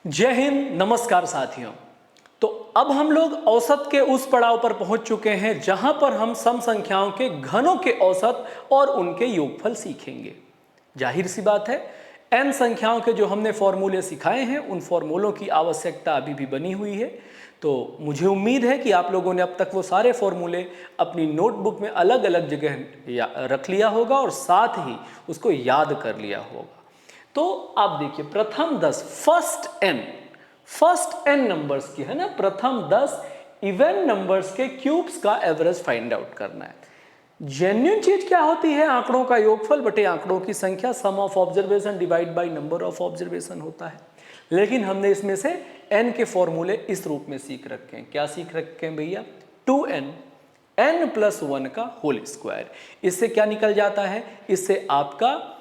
जय हिंद, नमस्कार साथियों। तो अब हम लोग औसत के उस पड़ाव पर पहुंच चुके हैं जहां पर हम सम संख्याओं के घनों के औसत और उनके योगफल सीखेंगे। जाहिर सी बात है, n संख्याओं के जो हमने फॉर्मूले सिखाए हैं उन फॉर्मूलों की आवश्यकता अभी भी बनी हुई है। तो मुझे उम्मीद है कि आप लोगों ने अब तक वो सारे फॉर्मूले अपनी नोटबुक में अलग अलग जगह रख लिया होगा और साथ ही उसको याद कर लिया होगा। तो आप देखिए, प्रथम 10 फर्स्ट एन नंबर्स की है ना, प्रथम 10 इवन नंबर्स के क्यूब्स का एवरेज फाइंड आउट करना है। जेन्युइन चीज क्या होती है? आंकड़ों का योगफल बटे आंकड़ों की संख्या, sum of observation divide by number of observation होता है। लेकिन हमने इसमें से एन के फॉर्मूले इस रूप में सीख रखे हैं। क्या सीख रखे हैं भैया? 2n n+1 का होल स्क्वायर। इससे क्या निकल जाता है? इससे आपका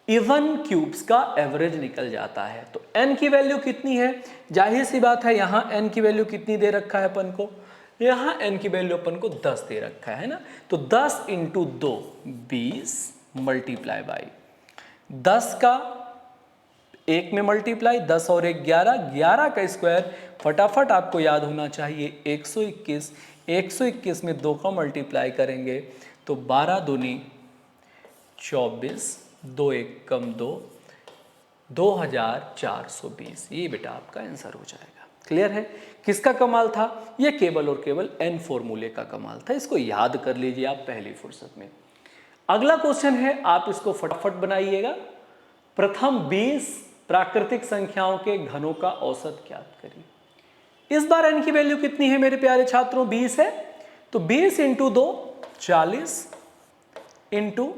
इवन क्यूब्स का एवरेज निकल जाता है। तो n की वैल्यू कितनी है? जाहिर सी बात है, यहां n की वैल्यू कितनी दे रखा है अपन को? यहां n की वैल्यू अपन को 10 दे रखा है ना। तो 10 × 2 20 मल्टीप्लाई बाई 10 का एक में मल्टीप्लाई, 10 और 1 11, 11 का स्क्वायर फटाफट आपको याद होना चाहिए 121। 121 में 2 का मल्टीप्लाई करेंगे तो 12 दूनी 24, 2 1 कम 2, 2420। ये बेटा आपका आंसर हो जाएगा। क्लियर है? किसका कमाल था? ये केवल और केवल n फॉर्मूले का कमाल था। इसको याद कर लीजिए आप पहली फुर्सत में। अगला क्वेश्चन है, आप इसको फटाफट बनाइएगा। प्रथम 20 प्राकृतिक संख्याओं के घनों का औसत ज्ञात करिए। इस बार n की वैल्यू कितनी है मेरे प्यारे छात्रों? 20 है। तो 20 × 2 40 इंटू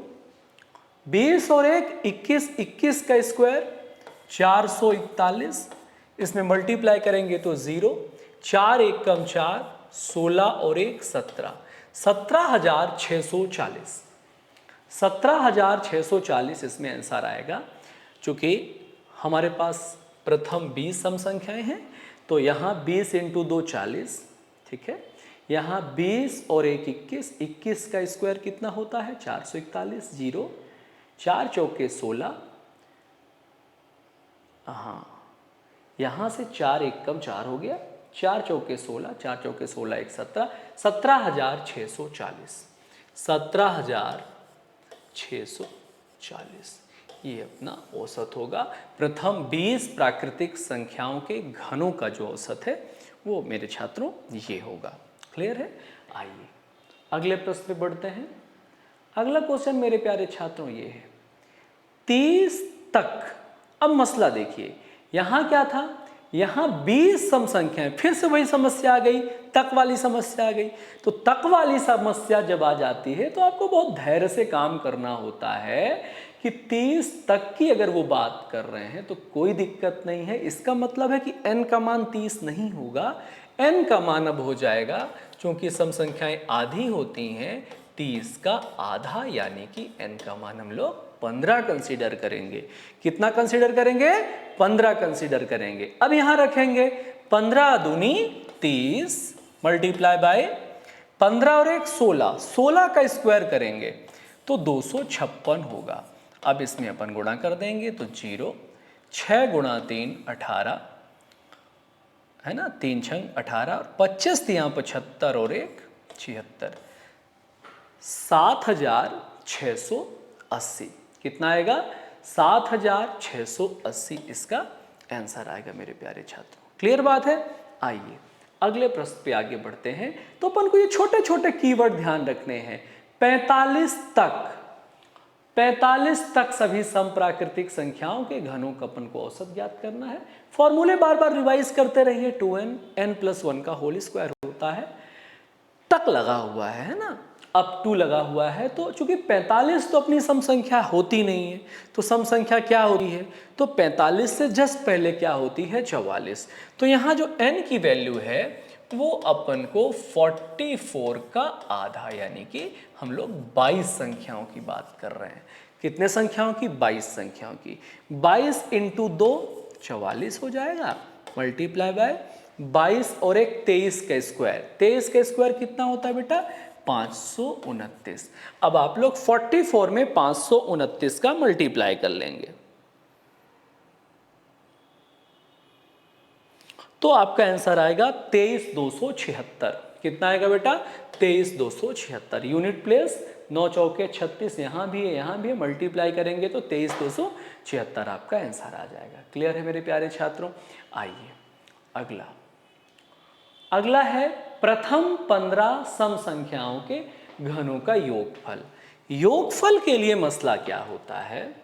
20 और 1 21, 21 का स्क्वायर 441। इसमें मल्टीप्लाई करेंगे तो 0, 4 1 कम 4, 16 और 1 17, 17,640। 17,640 इसमें आंसर आएगा। चूंकि हमारे पास प्रथम 20 सम संख्याएं हैं तो यहाँ 20 × 2 40, ठीक है। यहाँ 20 और 1 21, 21 का स्क्वायर कितना होता है? 441, 0 4 चौके 16, हाँ यहाँ से 4 1 कम 4 हो गया, 4 चौके 16, 4 चौके 16 1 17, 17,640। 17,640 ये अपना औसत होगा। प्रथम 20 प्राकृतिक संख्याओं के घनों का जो औसत है वो मेरे छात्रों ये होगा। क्लियर है? आइए अगले प्रश्न पे बढ़ते हैं। अगला क्वेश्चन मेरे प्यारे छात्रों ये है 30 तक। अब मसला देखिए, यहां क्या था? यहां 20 सम संख्याएं, फिर से वही समस्या आ गई, तक वाली समस्या आ गई। तो तक वाली समस्या जब आ जाती है तो आपको बहुत धैर्य से काम करना होता है कि 30 तक की अगर वो बात कर रहे हैं तो कोई दिक्कत नहीं है। इसका मतलब है कि n का मान 30 नहीं होगा, n का मान अब हो जाएगा, चूंकि सम संख्याएं आधी होती हैं, 30 का आधा, यानी कि n का मान हम लोग 15 कंसीडर करेंगे। कितना कंसीडर करेंगे? 15 कंसीडर करेंगे। अब यहां रखेंगे 15 दूनी 30 मल्टीप्लाई बाय 15 और 1 16, 16 का स्क्वायर करेंगे तो 256 होगा। अब इसमें अपन गुणा कर देंगे तो 0, 6 × 3 18 है ना, 3 छंग 18 और 25 यहाँ 75 और 1 76, 7,680। कितना आएगा? 7,680 इसका आंसर आएगा मेरे प्यारे छात्रों। क्लियर बात है? आइए अगले प्रश्न पे आगे बढ़ते हैं। तो अपन को ये छोटे छोटे कीवर्ड ध्यान रखने हैं। 45 तक, 45 तक सभी सम प्राकृतिक संख्याओं के घनों का अपन को औसत ज्ञात करना है। फॉर्मूले बार बार रिवाइज करते रहिए। 2n n+1 का होल स्क्वायर होता है। तक लगा हुआ है ना, अब 2 लगा हुआ है, तो चूंकि 45 तो अपनी सम संख्या होती नहीं है, तो सम संख्या क्या होती है? तो 45 से जस्ट पहले क्या होती है? 44। तो यहाँ जो n की वैल्यू है वो अपन को 44 का आधा, यानी कि हम लोग 22 संख्याओं की बात कर रहे हैं। कितने संख्याओं की? 22 संख्याओं की। 22 × 2 44 हो जाएगा, मल्टीप्लाई बाय 22 और 1 23 का स्क्वायर। 23 का स्क्वायर कितना होता है बेटा? 529। अब आप लोग 44 में 529 का मल्टीप्लाई कर लेंगे। तो आपका आंसर आएगा 23,276। कितना आएगा बेटा? 23,276। यूनिट प्लेस 9 चौके 36, यहाँ भी है यहाँ भी है, मल्टीप्लाई करेंगे तो 23,276 आपका आंसर आ जाएगा। क्लियर है मेरे प्यारे छात्रों? आइए अगला, अगला है प्रथम 15 सम संख्याओं के घनों का योगफल। योगफल के लिए मसला क्या होता है?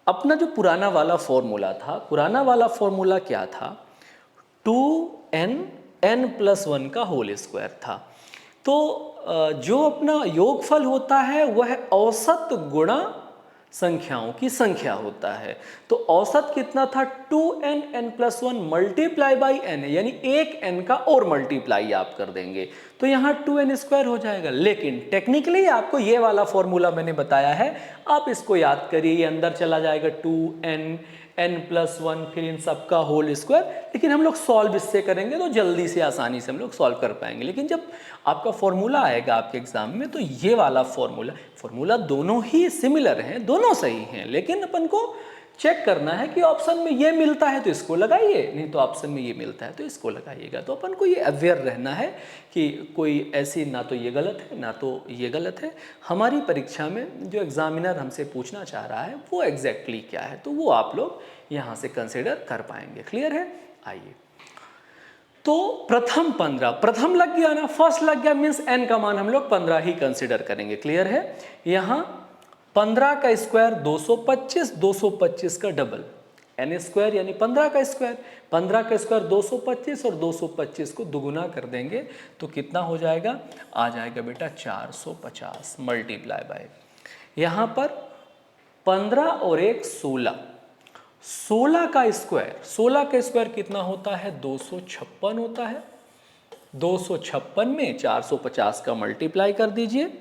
अपना जो पुराना वाला फॉर्मूला था, पुराना वाला फॉर्मूला क्या था? 2n n+1 का होल स्क्वायर था। तो जो अपना योगफल होता है वह औसत गुणा संख्याओं की संख्या होता है। तो औसत कितना था? 2n n+1 multiply by n, यानी एक n का और मल्टीप्लाई आप कर देंगे तो यहाँ 2n² हो जाएगा। लेकिन टेक्निकली आपको ये वाला फॉर्मूला मैंने बताया है, आप इसको याद करिए, ये अंदर चला जाएगा 2n n+1 फिर इन सब का होल स्क्वायर। लेकिन हम लोग सॉल्व इससे करेंगे तो जल्दी से आसानी से हम लोग सॉल्व कर पाएंगे। लेकिन जब आपका फॉर्मूला आएगा आपके एग्जाम में तो ये वाला फॉर्मूला दोनों ही सिमिलर हैं, दोनों सही हैं, लेकिन अपन को चेक करना है कि ऑप्शन में ये मिलता है तो इसको लगाइए, नहीं तो ऑप्शन में ये मिलता है तो इसको लगाइएगा। तो अपन को ये अवेयर रहना है कि कोई ऐसी ना तो ये गलत है ना तो ये गलत है। हमारी परीक्षा में जो एग्जामिनर हमसे पूछना चाह रहा है वो एग्जैक्टली क्या है, तो वो आप लोग यहाँ से कंसिडर कर पाएंगे। क्लियर है? आइए, तो प्रथम 15, प्रथम लग गया ना, फर्स्ट लग गया, मीन्स n का मान हम लोग 15 ही कंसिडर करेंगे। क्लियर है? यहाँ 15 का स्क्वायर 225, 225 का डबल n² यानी 15 का स्क्वायर, 15 का स्क्वायर 225 और 225 को दुगुना कर देंगे तो कितना हो जाएगा? आ जाएगा बेटा 450 मल्टीप्लाई बाय, यहाँ पर 15 और 1 16, 16 का स्क्वायर कितना होता है? 256 होता है। 256 में 450 का मल्टीप्लाई कर दीजिए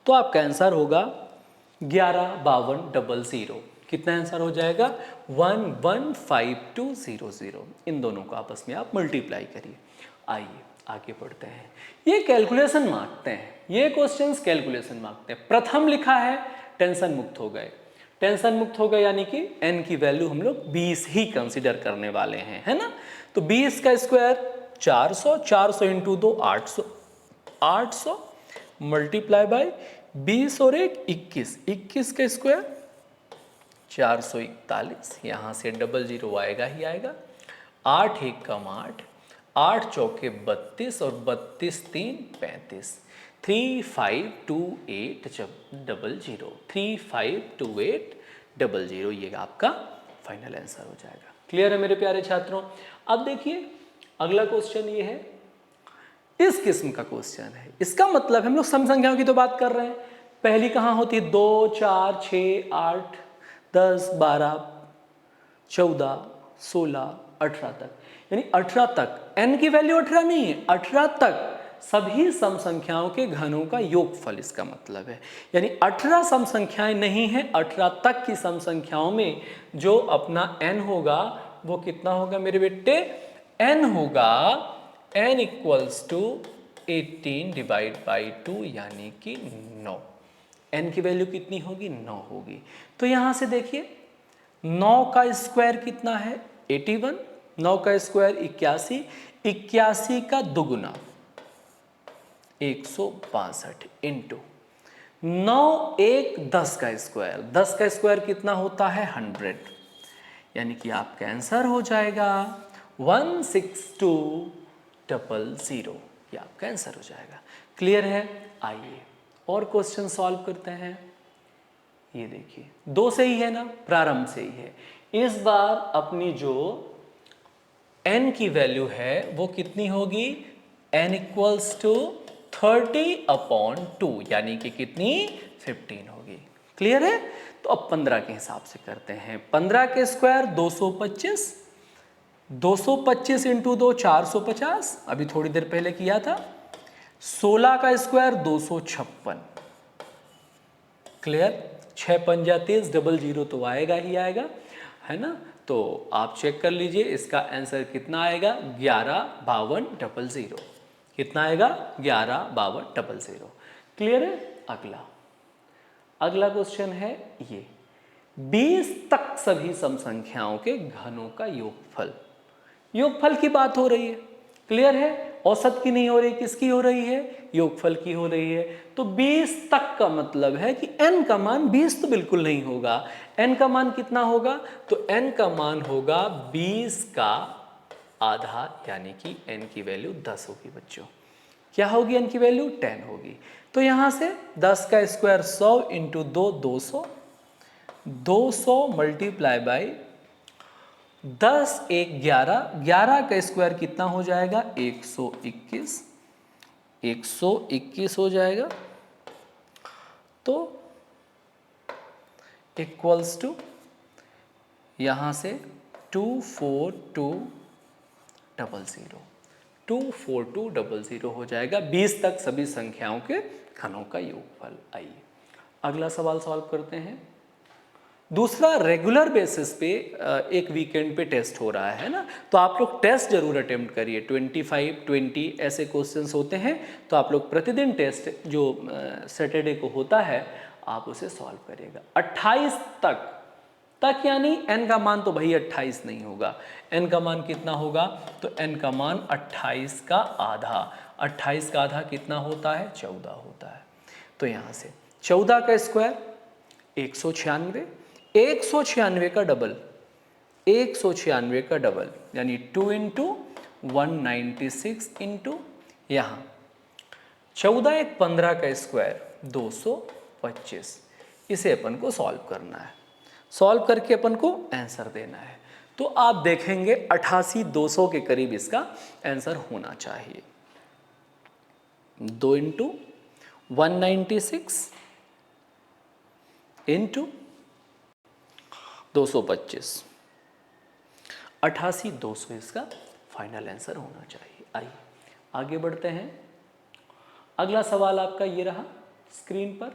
तो आपका आंसर होगा 115200। कितना आंसर हो जाएगा? 115200। इन दोनों को आपस में आप मल्टीप्लाई करिए। आइए आगे बढ़ते हैं। ये कैलकुलेशन मांगते हैं, ये क्वेश्चंस कैलकुलेशन मांगते हैं। प्रथम लिखा है, टेंशन मुक्त हो गए, टेंशन मुक्त हो गए यानी कि n की वैल्यू हम लोग 20 ही कंसिडर करने वाले हैं, है ना। तो 20 का स्क्वायर 400, 400 इंटू 2 800, 800 मल्टीप्लाई बाय 20 और 1 21, 21 का स्क्वायर 441, यहाँ से डबल जीरो आएगा ही आएगा। 8 1 कम 8, 8 चौके 32 और 32 3 35, 3528 00, 352800, ये आपका फाइनल आंसर हो जाएगा। क्लियर है मेरे प्यारे छात्रों? अब देखिए अगला क्वेश्चन ये है, इस किस्म का क्वेश्चन है। इसका मतलब हम लोग सम संख्याओं की तो बात कर रहे हैं। पहली कहाँ होती है? 2 4 6 8 10 12 14 16 18 तक, यानी 18 तक। n की वैल्यू 18 नहीं है, 18 तक सभी सम संख्याओं के घनों का योगफल इसका मतलब है। यानी 18 सम संख्याएं नहीं है, 18 तक की सम संख्याओं में जो अपना n होगा वो कितना होगा मेरे बेटे? n होगा n equals to 18 divide by 2 यानी कि 9। n की वैल्यू कितनी होगी? 9 होगी। तो यहां से देखिए 9 का स्क्वायर कितना है? 81, 9 का स्क्वायर 81, 81 का दुगुना 162 इंटू 9 1 10 का स्क्वायर, 10 का स्क्वायर कितना होता है? 100, यानी कि आपका आंसर हो जाएगा 16200, ये आपका आंसर हो जाएगा। क्लियर है? आइए और क्वेश्चन सॉल्व करते हैं। ये देखिए 2 से ही है ना, प्रारंभ से ही है। इस बार अपनी जो n की वैल्यू है वो कितनी होगी? n इक्वल्स टू 30/2 यानी कि कितनी? 15 होगी। क्लियर है? तो अब 15 के हिसाब से करते हैं। 15 के स्क्वायर 225, 225 इंटू 2 450, अभी थोड़ी देर पहले किया था। 16 का स्क्वायर 256। क्लियर? 6 पंजा 30, डबल जीरो तो आएगा ही आएगा, है ना। तो आप चेक कर लीजिए इसका आंसर कितना आएगा? 115200। कितना आएगा? 115200। क्लियर है? अगला क्वेश्चन है ये, 20 तक सभी सम संख्याओं के घनों का योगफल। योगफल की बात हो रही है, क्लियर है? औसत की नहीं हो रही, किसकी हो रही है? योगफल की हो रही है। तो 20 तक का मतलब है कि n का मान 20 तो बिल्कुल नहीं होगा। n का मान कितना होगा? तो n का मान होगा 20 का आधा, यानी कि n की वैल्यू 10 होगी बच्चों। क्या होगी n की वैल्यू? 10 होगी। तो यहां से 10 का स्क्वायर 100 इंटू 2 200, 200 मल्टीप्लाई बाई 10 1 11, 11 का स्क्वायर कितना हो जाएगा? 121, 121 हो जाएगा। तो इक्वल्स टू यहाँ से 24200, 24200 हो जाएगा 20 तक सभी संख्याओं के घनों का योगफल। आइए अगला सवाल सॉल्व करते हैं। दूसरा, रेगुलर बेसिस पे एक वीकेंड पे टेस्ट हो रहा है ना, तो आप लोग टेस्ट जरूर अटेम्प्ट करिए। 25, 20 ऐसे क्वेश्चंस होते हैं, तो आप लोग प्रतिदिन टेस्ट जो सैटरडे को होता है आप उसे सॉल्व करिएगा। 28 तक यानी n का मान तो भाई 28 नहीं होगा। n का मान कितना होगा? तो n का मान 28 का आधा। 28 का आधा कितना होता है? 14 होता है। तो यहाँ से 14 का स्क्वायर 196, 196 का डबल, 196 का डबल यानी 2 इंटू 196 इंटू यहाँ 14 एक 15 का स्क्वायर 225। इसे अपन को सॉल्व करना है, सॉल्व करके अपन को आंसर देना है। तो आप देखेंगे 88,200 के करीब इसका आंसर होना चाहिए। 2 इंटू 196 इंटू 225, 88,200 इसका फाइनल आंसर होना चाहिए। आइए आगे बढ़ते हैं। अगला सवाल आपका ये रहा स्क्रीन पर।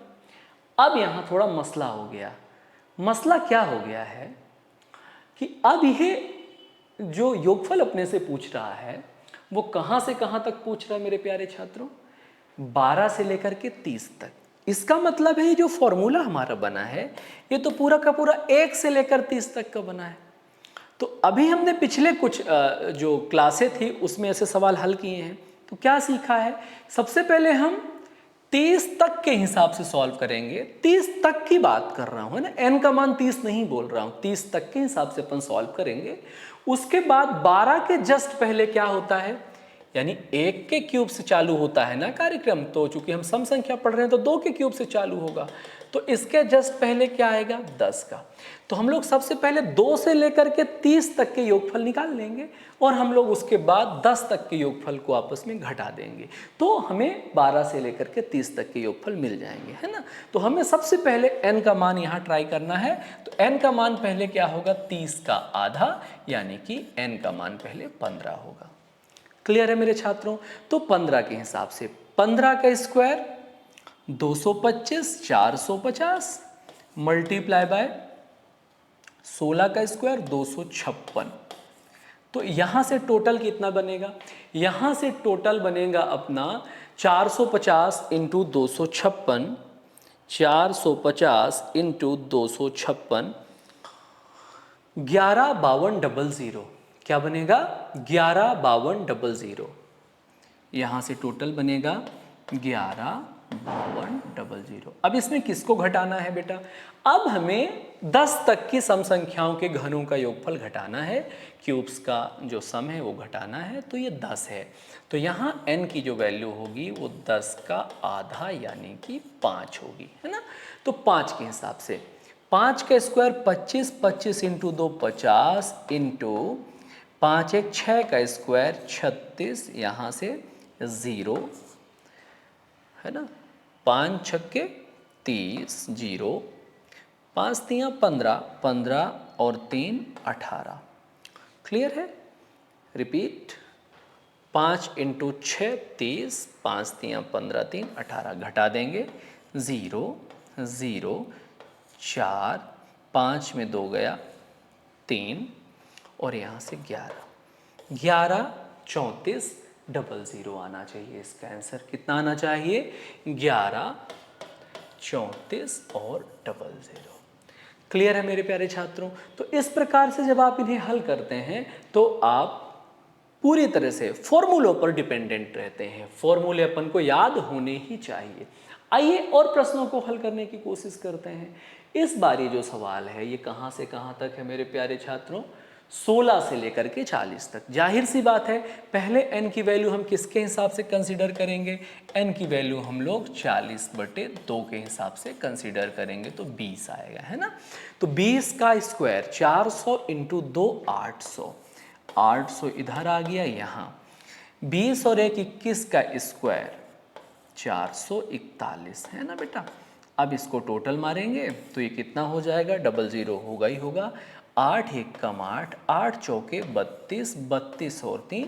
अब यहाँ थोड़ा मसला हो गया। मसला क्या हो गया है कि अब यह जो योगफल अपने से पूछ रहा है वो कहाँ से कहाँ तक पूछ रहा है मेरे प्यारे छात्रों? 12 से लेकर के 30 तक। इसका मतलब है ये जो फॉर्मूला हमारा बना है ये तो पूरा का पूरा 1 से लेकर 30 तक का बना है। तो अभी हमने पिछले कुछ जो क्लासें थी उसमें ऐसे सवाल हल किए हैं। तो क्या सीखा है? सबसे पहले हम 30 तक के हिसाब से सॉल्व करेंगे। 30 तक की बात कर रहा हूँ है ना, n का मान 30 नहीं बोल रहा हूँ, 30 तक के हिसाब से अपन सॉल्व करेंगे। उसके बाद 12 के जस्ट पहले क्या होता है, यानी 1 के क्यूब से चालू होता है ना कार्यक्रम, तो चूंकि हम सम संख्या पढ़ रहे हैं तो 2 के क्यूब से चालू होगा। तो इसके जस्ट पहले क्या आएगा? 10 का। तो हम लोग सबसे पहले 2 से लेकर के 30 तक के योगफल निकाल लेंगे और हम लोग उसके बाद 10 तक के योगफल को आपस में घटा देंगे, तो हमें 12 से लेकर के 30 तक के योगफल मिल जाएंगे, है ना। तो हमें सबसे पहले n का मान यहाँ ट्राई करना है। तो n का मान पहले क्या होगा? 30 का आधा, यानी कि n का मान पहले 15 होगा। क्लियर है मेरे छात्रों? तो 15 के हिसाब से 15 का स्क्वायर 225, 450 मल्टीप्लाई बाय 16 का स्क्वायर 256। तो यहां से टोटल कितना बनेगा? यहां से टोटल बनेगा अपना 450 इंटू 256, 450 इंटू 256, 115200। क्या बनेगा? 115200। यहां से टोटल बनेगा 115200। अब इसमें किसको घटाना है बेटा? अब हमें 10 तक की सम संख्याओं के घनों का योगफल घटाना है, क्यूब्स का जो सम है वो घटाना है। तो ये 10 है, तो यहाँ n की जो वैल्यू होगी वो 10 का आधा यानी कि 5 होगी, है ना। तो 5 के हिसाब से 5 का स्क्वायर 25, 25 इंटू 2 50 इंटू 5 एक 6 का स्क्वायर 36, यहाँ से 0 है ना, 5 छक्के 30, 0 5 तियाँ 15, 15 और 3 18। क्लियर है? रिपीट, 5 इंटू 6 30, 5 तियाँ 15, 3 18 घटा देंगे 0 0 4, 5 में 2 गया 3 और यहाँ से 11, 11 34 00 आना चाहिए। इसका आंसर कितना आना चाहिए? 11 34 और 00। क्लियर है मेरे प्यारे छात्रों? तो इस प्रकार से जब आप इन्हें हल करते हैं तो आप पूरी तरह से फॉर्मूलों पर डिपेंडेंट रहते हैं। फॉर्मूले अपन को याद होने ही चाहिए। आइए और प्रश्नों को हल करने की कोशिश करते हैं। इस बार ये जो सवाल है ये कहाँ से कहाँ तक है मेरे प्यारे छात्रों? 16 से लेकर के 40 तक। जाहिर सी बात है पहले n की वैल्यू हम किसके हिसाब से कंसीडर करेंगे? n की वैल्यू हम लोग 40/2 के हिसाब से कंसीडर करेंगे तो 20 आएगा, है ना। तो 20 का स्क्वायर 400 इंटू 2 800, 800 इधर आ गया यहाँ। 20 और 1 21 का स्क्वायर 441 है ना बेटा। अब इसको टोटल मारेंगे तो ये कितना हो जाएगा? 00 होगा ही होगा। 8 1 कम 8, 8 चौके 32, 32 और 3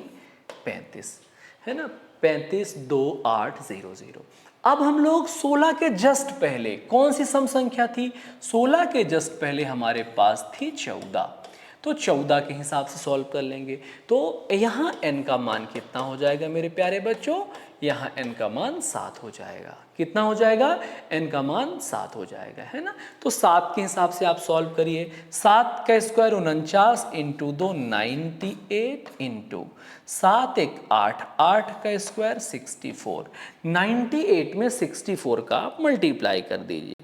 35 है ना। 35 2 8 0 0। अब हम लोग 16 के जस्ट पहले कौन सी सम संख्या थी? 16 के जस्ट पहले हमारे पास थी 14, तो 14 के हिसाब से सॉल्व कर लेंगे। तो यहाँ n का मान कितना हो जाएगा मेरे प्यारे बच्चों? यहाँ n का मान 7 हो जाएगा। कितना हो जाएगा? n का मान 7 हो जाएगा, है ना। तो 7 के हिसाब से आप सॉल्व करिए। 7 का स्क्वायर 49 इंटू 2 98 इंटू 7 1 8, 8 का स्क्वायर 64। 98 में 64 का आप मल्टीप्लाई कर दीजिए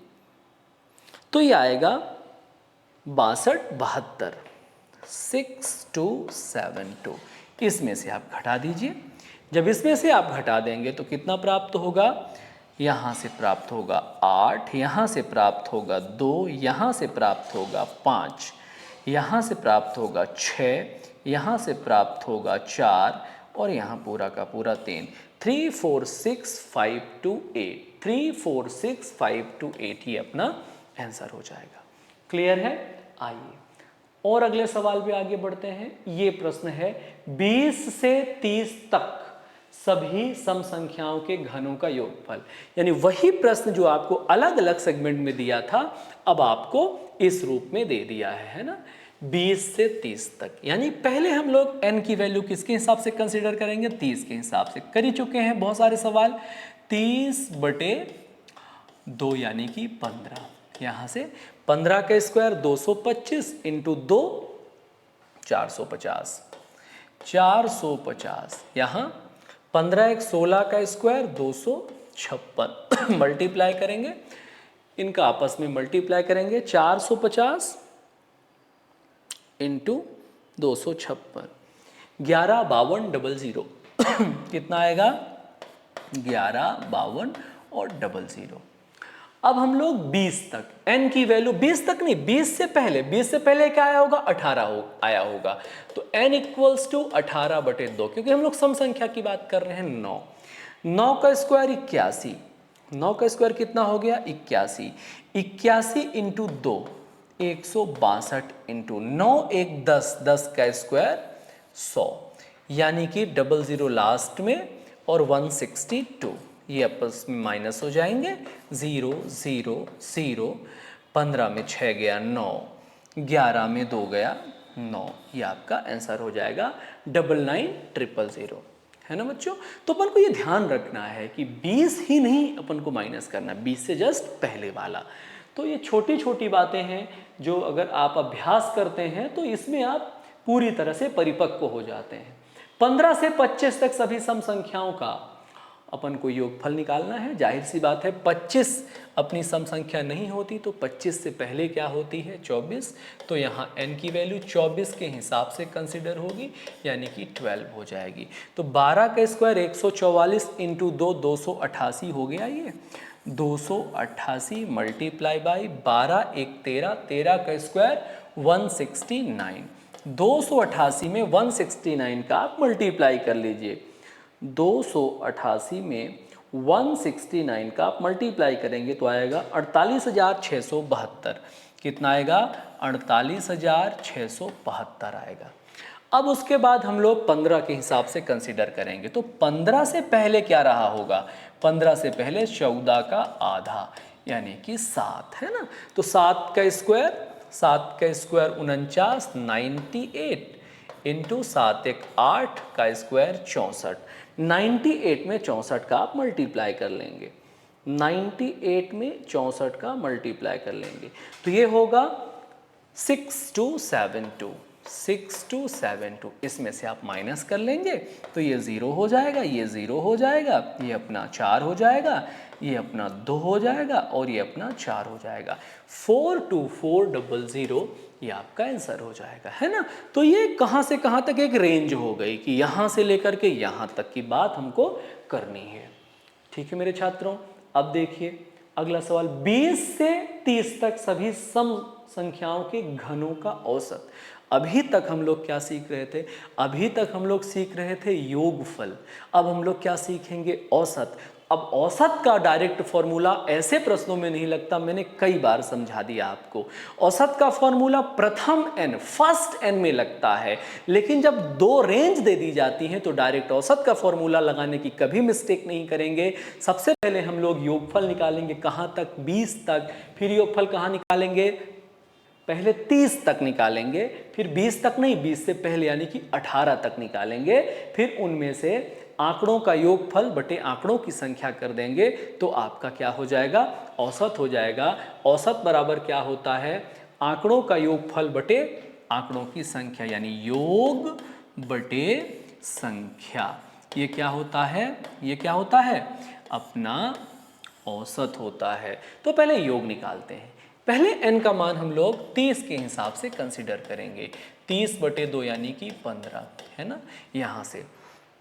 तो ये आएगा 62 72, 6272। इसमें से आप घटा दीजिए। जब इसमें से आप घटा देंगे तो कितना प्राप्त होगा? यहाँ से प्राप्त होगा 8, यहाँ से प्राप्त होगा 2, यहाँ से प्राप्त होगा 5, यहाँ से प्राप्त होगा 6, यहाँ से प्राप्त होगा 4 और यहाँ पूरा का पूरा 3। 3 4 6 5 2 8, 3 4 6 5 2 8 ही अपना आंसर हो जाएगा। क्लियर है? आइए और अगले सवाल पे आगे बढ़ते हैं। ये प्रश्न है 20 से 30 तक सभी सम संख्याओं के घनों का योगफल। यानी वही प्रश्न जो आपको अलग अलग सेगमेंट में दिया था अब आपको इस रूप में दे दिया है ना। 20 से 30 तक, यानी पहले हम लोग n की वैल्यू किसके हिसाब से कंसीडर करेंगे? 30 के हिसाब से कर ही चुके हैं बहुत सारे सवाल। 30/2 यानी कि 15। यहाँ से 15 का स्क्वायर 225 इंटू 2 450, 450। यहाँ 15 1 16 का स्क्वायर 256 मल्टीप्लाई करेंगे, इनका आपस में मल्टीप्लाई करेंगे। 450 इंटू 256, 11 52 00 कितना आएगा? 11 52 और 00। अब हम लोग 20 तक n की वैल्यू 20 तक नहीं 20 से पहले क्या आया होगा? 18 आया होगा। तो n इक्वल्स टू 18/2, क्योंकि हम लोग सम संख्या की बात कर रहे हैं। 9, 9 का स्क्वायर 81, 9 का स्क्वायर कितना हो गया? 81, 81 इंटू 2 162 इंटू 9 1 10, 10 का स्क्वायर 100, यानी कि 00 लास्ट में और 162 ये आपस में माइनस हो जाएंगे। 0 0 0, 15 में 6 गया 9, 11 में 2 गया 9, ये आपका आंसर हो जाएगा 99,000 है ना बच्चों। तो अपन को ये ध्यान रखना है कि 20 ही नहीं अपन को माइनस करना, 20 से जस्ट पहले वाला। तो ये छोटी छोटी बातें हैं जो अगर आप अभ्यास करते हैं तो इसमें आप पूरी तरह से परिपक्व हो जाते हैं। 15 से 25 तक सभी सम संख्याओं का अपन को योगफल निकालना है। जाहिर सी बात है 25 अपनी सम संख्या नहीं होती तो 25 से पहले क्या होती है? 24। तो यहाँ n की वैल्यू 24 के हिसाब से कंसिडर होगी, यानी कि 12 हो जाएगी। तो 12 का स्क्वायर 144 इंटू 2 288 हो गया। ये 288 मल्टीप्लाई बाई 12 1 13, 13 का स्क्वायर 169। 288 में 169 का आप मल्टीप्लाई कर लीजिए। 288 में 169 का आप मल्टीप्लाई करेंगे तो आएगा 48,672। कितना आएगा? 48,672 आएगा। अब उसके बाद हम लोग 15 के हिसाब से कंसीडर करेंगे तो 15 से पहले क्या रहा होगा? 15 से पहले 14 का आधा यानी कि 7 है ना। तो 7 का स्क्वायर 49 98 इंटू 7 1 8 का स्क्वायर 64। 98 में 64 का आप मल्टीप्लाई कर लेंगे, 98 में 64 का मल्टीप्लाई कर लेंगे तो ये होगा 6272, 6272, इसमें से आप माइनस कर लेंगे तो ये 0 हो जाएगा, ये 0 हो जाएगा, ये अपना 4 हो जाएगा, ये अपना 2 हो जाएगा और ये अपना 4 हो जाएगा। 42400 ये आपका आंसर हो जाएगा, है ना। तो ये कहाँ से कहाँ तक एक रेंज हो गई कि यहाँ से लेकर के यहाँ तक की बात हमको करनी है। ठीक है मेरे छात्रों, अब देखिए अगला सवाल, 20 से 30 तक सभी सम संख्याओं के घनों का औसत। अभी तक हम लोग क्या सीख रहे थे? अभी तक हम लोग सीख रहे थे योगफल। अब हम लोग क्या सीखेंगे? औसत। अब औसत का डायरेक्ट फॉर्मूला ऐसे प्रश्नों में नहीं लगता, मैंने कई बार समझा दिया आपको। औसत का फॉर्मूला प्रथम n, फर्स्ट n में लगता है, लेकिन जब दो रेंज दे दी जाती हैं तो डायरेक्ट औसत का फॉर्मूला लगाने की कभी मिस्टेक नहीं करेंगे। सबसे पहले हम लोग योगफल निकालेंगे, कहाँ तक? 20 तक। फिर योगफल कहाँ निकालेंगे? पहले 30 तक निकालेंगे, फिर 20 तक नहीं, 20 से पहले यानी कि 18 तक निकालेंगे। फिर उनमें से आंकड़ों का योगफल बटे आंकड़ों की संख्या कर देंगे तो आपका क्या हो जाएगा? औसत हो जाएगा। औसत बराबर क्या होता है? आंकड़ों का योगफल बटे आंकड़ों की संख्या, यानी योग बटे संख्या। ये क्या होता है? ये क्या होता है? अपना औसत होता है। तो पहले योग निकालते हैं। पहले n का मान हम लोग 30 के हिसाब से कंसीडर करेंगे। 30 बटे 2 यानी कि 15, है ना। यहाँ से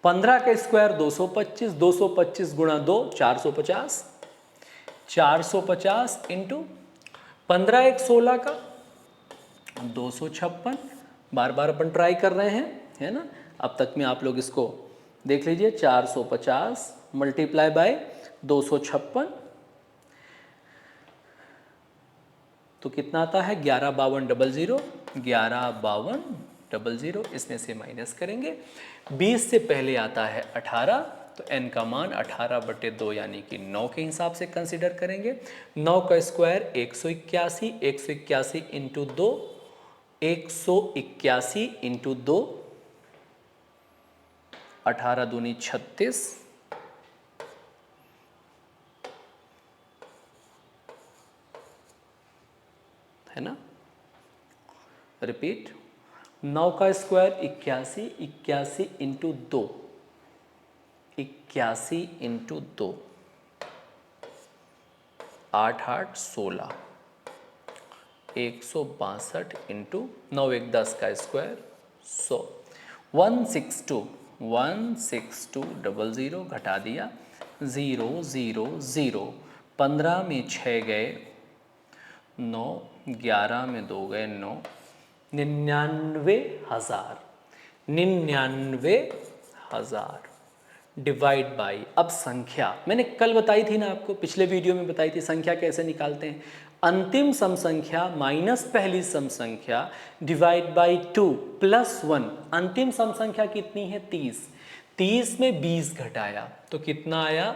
15 का स्क्वायर 225, 225 गुणा 2 450, 450 इंटू 15 एक 16 का 256। बार बार अपन ट्राई कर रहे हैं, है ना। अब तक में आप लोग इसको देख लीजिए, 450 मल्टीप्लाई बाय 256 तो कितना आता है? 115200, 115200। इसमें से माइनस करेंगे, 20 से पहले आता है 18, तो n का मान 18 बटे 2 यानी कि 9 के हिसाब से कंसीडर करेंगे। 9 का स्क्वायर 181, 181 इंटू 2, 181 इंटू 2, 18 दूनी 36, है ना। रिपीट, 9 का स्क्वायर 81, 81 इंटू 2, 81 इंटू 2, 8 8 16, 162 इंटू 9 1 10 का स्क्वायर 100, 16200 घटा दिया 0 0 0, 15 में 6 गए 9, 11 में 2 गए 9, 99,000, 99,000 डिवाइड बाई। अब संख्या मैंने कल बताई थी ना आपको, पिछले वीडियो में बताई थी संख्या कैसे निकालते हैं। अंतिम सम संख्या माइनस पहली सम संख्या डिवाइड बाई 2 प्लस 1। अंतिम सम संख्या कितनी है? 30। 30 में 20 घटाया तो कितना आया?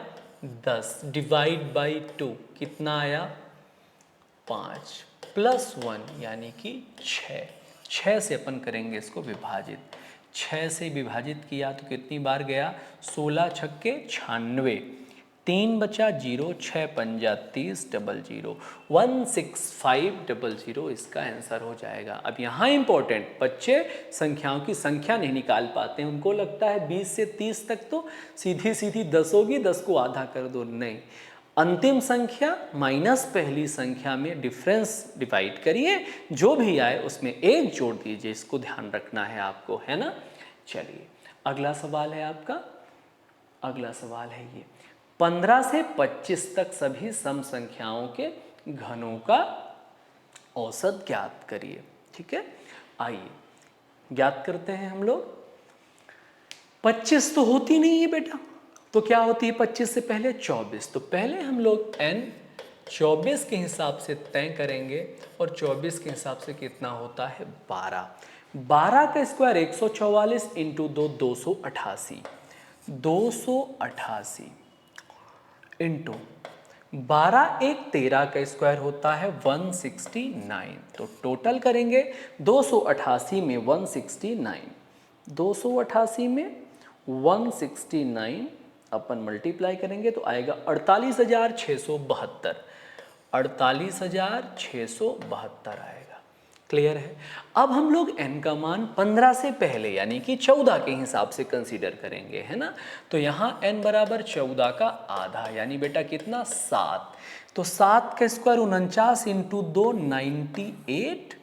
10 डिवाइड बाई 2 कितना आया? 5 प्लस 1 यानी कि 6। 6 से अपन करेंगे इसको विभाजित। 6 से विभाजित किया तो कितनी बार गया? 16 छक्के 96, 3 बचा 0, 6 पंजा 30, 00, 16500 इसका आंसर हो जाएगा। अब यहाँ इंपॉर्टेंट, बच्चे संख्याओं की संख्या नहीं निकाल पाते हैं, उनको लगता है 20 से 30 तक तो सीधी सीधी 10 होगी, 10 को आधा कर दो। नहीं, अंतिम संख्या माइनस पहली संख्या में डिफरेंस डिवाइड करिए, जो भी आए उसमें एक जोड़ दीजिए, इसको ध्यान रखना है आपको, है ना। चलिए अगला सवाल है आपका, अगला सवाल है ये, 15 से 25 तक सभी सम संख्याओं के घनों का औसत ज्ञात करिए। ठीक है, आइए ज्ञात करते हैं हम लोग। 25 तो होती नहीं है बेटा, तो क्या होती है 25 से पहले? 24। तो पहले हम लोग n 24 के हिसाब से तय करेंगे और 24 के हिसाब से कितना होता है? 12। 12 का स्क्वायर 144 इंटू 2 288, 288 इंटू 12 एक 13 का स्क्वायर होता है 169। तो टोटल करेंगे 288 में 169, 288 में 169 अपन मल्टीप्लाई करेंगे तो आएगा 48,672, 48,672 आएगा। क्लियर है। अब हम लोग n का मान 15 से पहले यानी कि 14 के हिसाब से कंसीडर करेंगे, है ना। तो यहाँ n बराबर 14 का आधा यानी बेटा कितना 7। तो 7 का स्क्वायर 49 इंटू 2 98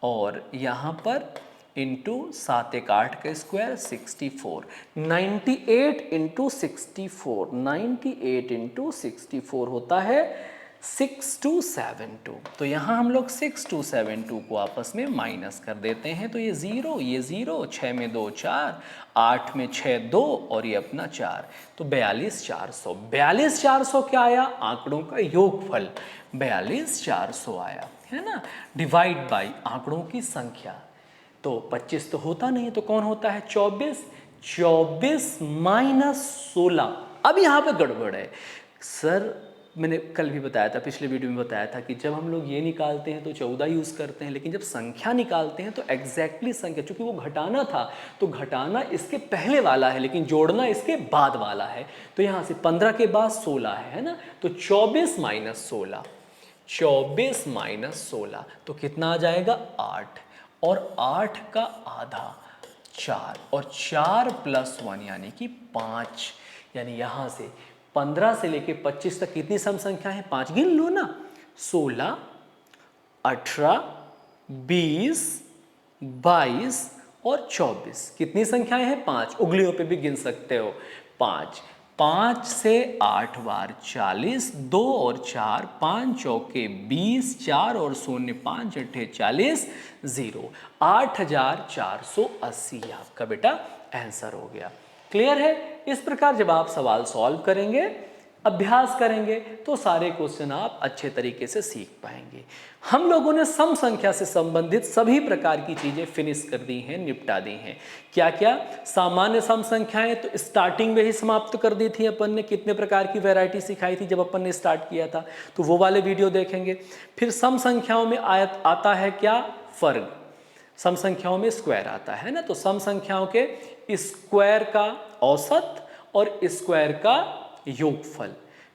और यहाँ पर इंटू 7 एक 8 का स्क्वायर 64। 98 इंटू 64, 98 इंटू 64 होता है 6272। तो यहाँ हम लोग 6272 को आपस में माइनस कर देते हैं। तो ये 0, 6 में 2 4, 8 में 6 2 और ये अपना 4, तो 42400। 42400 क्या आया? आंकड़ों का योगफल 42400 आया, है ना। डिवाइड बाई आंकड़ों की संख्या, तो 25 तो होता नहीं, तो कौन होता है? 24। 24 माइनस 16। अब यहाँ पे गड़बड़ है सर, मैंने कल भी बताया था, पिछले वीडियो में बताया था कि जब हम लोग ये निकालते हैं तो 14 यूज़ करते हैं, लेकिन जब संख्या निकालते हैं तो एग्जैक्टली संख्या, चूंकि वो घटाना था तो घटाना इसके पहले वाला है लेकिन जोड़ना इसके बाद वाला है। तो यहाँ से 15 के बाद 16 है ना। तो 24 माइनस 16, 24 माइनस 16 तो कितना आ जाएगा? 8। और 8 का आधा 4 और 4 प्लस 1 यानी कि 5। यानी यहाँ से 15 से लेके 25 तक कितनी सम संख्या है? 5 गिन लो ना। 16, 18, 20, 22 और 24 कितनी संख्याएं हैं? 5। उंगलियों पे भी गिन सकते हो। 5 5 से 8 बार 40, 2 और 4, 5 चौके 20, 4 और 0 5 अट्ठे 40, 0। 8480 आपका बेटा आंसर हो गया। क्लियर है। इस प्रकार जब आप सवाल सॉल्व करेंगे, अभ्यास करेंगे, तो सारे क्वेश्चन आप अच्छे तरीके से सीख पाएंगे। हम लोगों ने सम संख्या से संबंधित सभी प्रकार की चीजें फिनिश कर दी हैं, निपटा दी हैं। क्या क्या? सामान्य सम संख्याएं तो स्टार्टिंग में ही समाप्त कर दी थी अपन ने, कितने प्रकार की वैरायटी सिखाई थी जब अपन ने स्टार्ट किया था, तो वो वाले वीडियो देखेंगे। फिर सम संख्याओं में आता है क्या? वर्ग। सम संख्याओं में स्क्वायर आता है ना, तो सम संख्याओं के स्क्वायर का औसत और स्क्वायर का योगफल।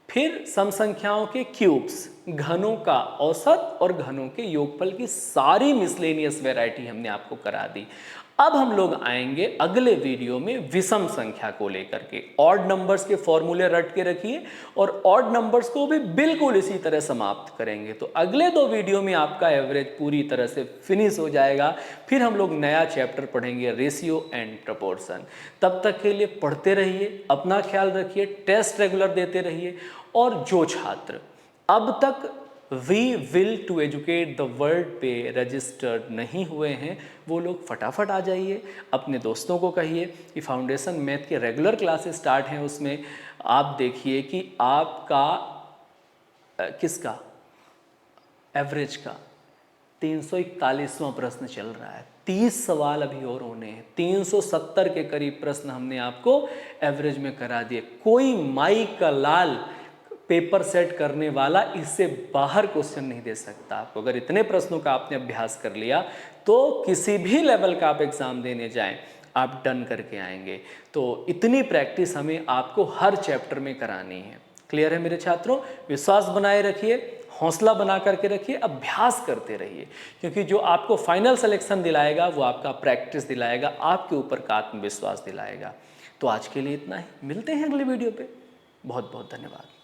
फिर सम संख्याओं के क्यूब्स, घनों का औसत और घनों के योगफल की सारी मिसलेनियस वैरायटी हमने आपको करा दी। अब हम लोग आएंगे अगले वीडियो में विषम संख्या को लेकर के। ऑड नंबर्स के फॉर्मूले रट के रखिए और ऑड नंबर्स को भी बिल्कुल इसी तरह समाप्त करेंगे। तो अगले 2 वीडियो में आपका एवरेज पूरी तरह से फिनिश हो जाएगा। फिर हम लोग नया चैप्टर पढ़ेंगे, रेशियो एंड प्रपोर्शन। तब तक के लिए पढ़ते रहिए, अपना ख्याल रखिए, टेस्ट रेगुलर देते रहिए। और जो छात्र अब तक we will to educate the world पे रजिस्टर्ड नहीं हुए हैं, वो लोग फटाफट आ जाइए, अपने दोस्तों को कहिए कि फाउंडेशन मैथ के रेगुलर क्लासेस स्टार्ट हैं। उसमें आप देखिए कि आपका किसका एवरेज का 341वां प्रश्न चल रहा है। 30 सवाल अभी और होने हैं। 370 के करीब प्रश्न हमने आपको एवरेज में करा दिए। कोई माई का लाल पेपर सेट करने वाला इससे बाहर क्वेश्चन नहीं दे सकता आपको। अगर इतने प्रश्नों का आपने अभ्यास कर लिया तो किसी भी लेवल का आप एग्जाम देने जाएं, आप डन करके आएंगे। तो इतनी प्रैक्टिस हमें आपको हर चैप्टर में करानी है। क्लियर है मेरे छात्रों? विश्वास बनाए रखिए, हौसला बना करके रखिए, अभ्यास करते रहिए, क्योंकि जो आपको फाइनल सिलेक्शन दिलाएगा वो आपका प्रैक्टिस दिलाएगा, आपके ऊपर का आत्मविश्वास दिलाएगा। तो आज के लिए इतना ही, मिलते हैं अगले वीडियो पे। बहुत बहुत धन्यवाद।